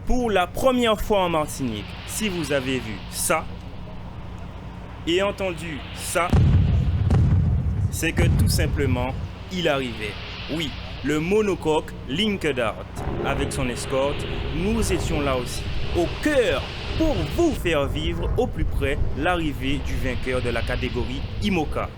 Pour la première fois en Martinique, si vous avez vu ça et entendu ça, c'est que tout simplement, il arrivait. Oui, le monocoque Linked Art. Avec son escorte, nous étions là aussi, au cœur, pour vous faire vivre au plus près l'arrivée du vainqueur de la catégorie IMOCA.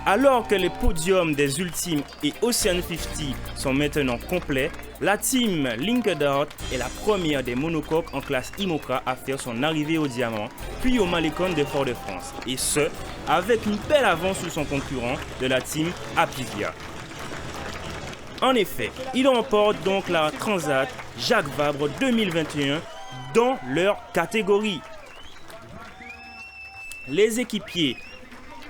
Alors que les podiums des Ultimes et Ocean 50 sont maintenant complets, la team Linked Art est la première des monocoques en classe IMOCA à faire son arrivée au diamant, puis au Malécon de Fort-de-France. Et ce, avec une belle avance sur son concurrent de la team Apivia. En effet, ils remportent donc la Transat Jacques Vabre 2021 dans leur catégorie. Les équipiers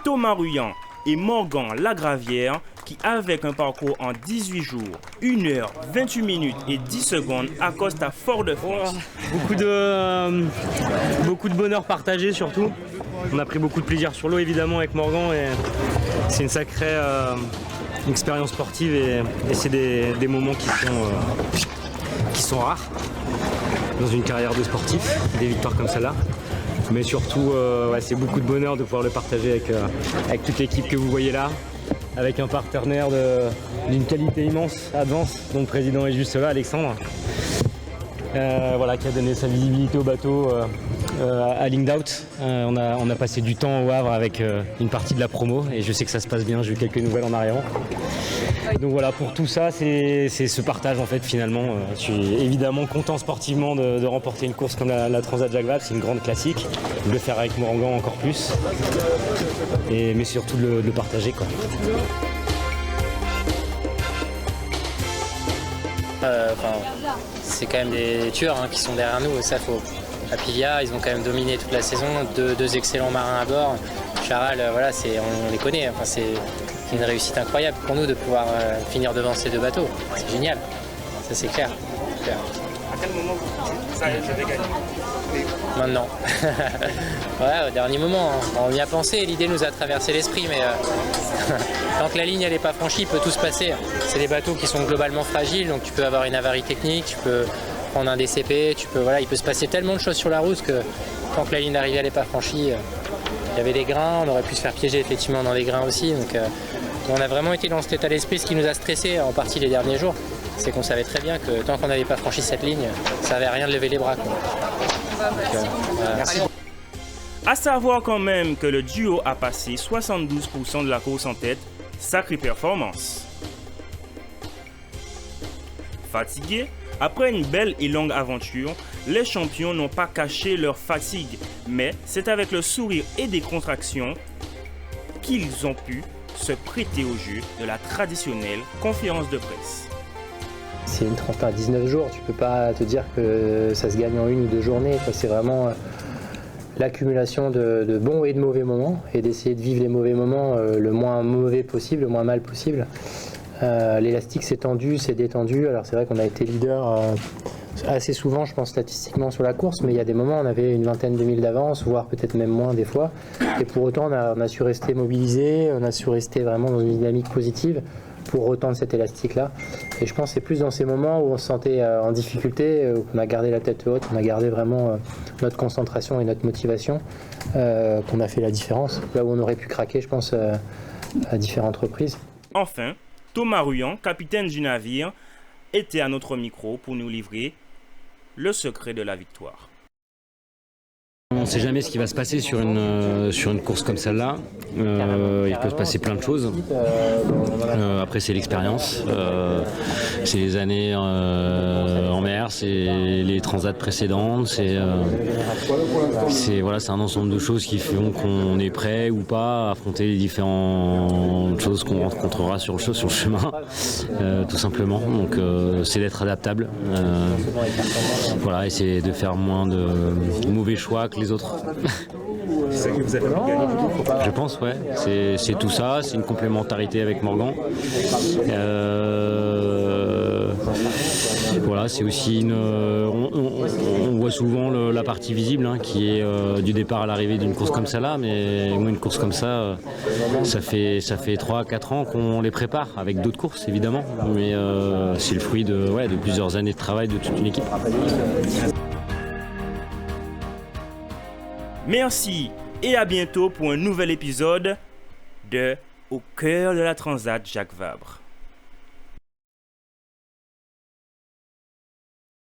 Thomas Ruyant et Morgan Lagravière qui, avec un parcours en 18 jours, 1 heure, 28 minutes et 10 secondes, accostent à Fort-de-France. Beaucoup de bonheur partagé surtout. On a pris beaucoup de plaisir sur l'eau évidemment avec Morgan et c'est une sacrée expérience sportive et c'est des moments qui sont rares dans une carrière de sportif, des victoires comme celle-là. Mais surtout, c'est beaucoup de bonheur de pouvoir le partager avec toute l'équipe que vous voyez là, avec un partenaire d'une qualité immense, Advance, dont le président est juste là, Alexandre, qui a donné sa visibilité au bateau à Linked Out. On a passé du temps au Havre avec une partie de la promo et je sais que ça se passe bien, j'ai eu quelques nouvelles en arrivant. Donc voilà, pour tout ça, c'est ce partage en fait finalement. Je suis évidemment content sportivement de remporter une course comme la Transat Jacques Vabre, c'est une grande classique. De le faire avec Morgan encore plus, mais surtout de le partager quoi. C'est quand même des tueurs qui sont derrière nous, ça faut. Apivia, ils ont quand même dominé toute la saison, deux excellents marins à bord. Charal, on les connaît, c'est une réussite incroyable pour nous de pouvoir finir devant ces deux bateaux. C'est génial, ça c'est clair. À quel moment vous savez gagner? Maintenant. Au dernier moment, on y a pensé, l'idée nous a traversé l'esprit, mais tant que la ligne n'est pas franchie, il peut tout se passer. C'est des bateaux qui sont globalement fragiles, donc tu peux avoir une avarie technique, tu peux prendre un DCP, il peut se passer tellement de choses sur la route que tant que la ligne d'arrivée n'est pas franchie, il y avait des grains, on aurait pu se faire piéger effectivement dans des grains aussi. Donc on a vraiment été dans cet état d'esprit. Ce qui nous a stressé en partie les derniers jours, c'est qu'on savait très bien que tant qu'on n'avait pas franchi cette ligne, ça n'avait rien de lever les bras. Merci. À savoir quand même que le duo a passé 72% de la course en tête, sacrée performance. Fatigués, après une belle et longue aventure, les champions n'ont pas caché leur fatigue, mais c'est avec le sourire et des contractions qu'ils ont pu se prêter au jeu de la traditionnelle conférence de presse. C'est une Transat à 19 jours, tu peux pas te dire que ça se gagne en 1 ou 2 journées, c'est vraiment l'accumulation de bons et de mauvais moments et d'essayer de vivre les mauvais moments le moins mauvais possible, le moins mal possible. L'élastique s'est tendu, s'est détendu, alors c'est vrai qu'on a été leader assez souvent je pense statistiquement sur la course, mais il y a des moments on avait une vingtaine de milles d'avance, voire peut-être même moins des fois, et pour autant on a su rester mobilisé, on a su rester vraiment dans une dynamique positive pour retendre cet élastique là, et je pense que c'est plus dans ces moments où on se sentait en difficulté, qu'on a gardé la tête haute, on a gardé vraiment notre concentration et notre motivation, qu'on a fait la différence, là où on aurait pu craquer je pense à différentes reprises. Enfin, Thomas Ruyant, capitaine du navire, était à notre micro pour nous livrer le secret de la victoire. On ne sait jamais ce qui va se passer sur une course comme celle-là. Il peut se passer plein de choses. Après, c'est l'expérience. C'est les années en mer, c'est les transats précédentes. C'est un ensemble de choses qui font qu'on est prêt ou pas à affronter les différentes choses qu'on rencontrera sur le chemin, tout simplement. Donc, c'est d'être adaptable. Et c'est de faire moins de mauvais choix que les autres. ça qui vous a fait gagner? Je pense, ouais. C'est tout ça, c'est une complémentarité avec Morgan. Voilà, c'est aussi on voit souvent la partie visible qui est du départ à l'arrivée d'une course comme ça mais une course comme ça, ça fait 3-4 ans qu'on les prépare avec d'autres courses évidemment, mais c'est le fruit de plusieurs années de travail de toute une équipe. Merci et à bientôt pour un nouvel épisode de Au cœur de la Transat Jacques Vabre.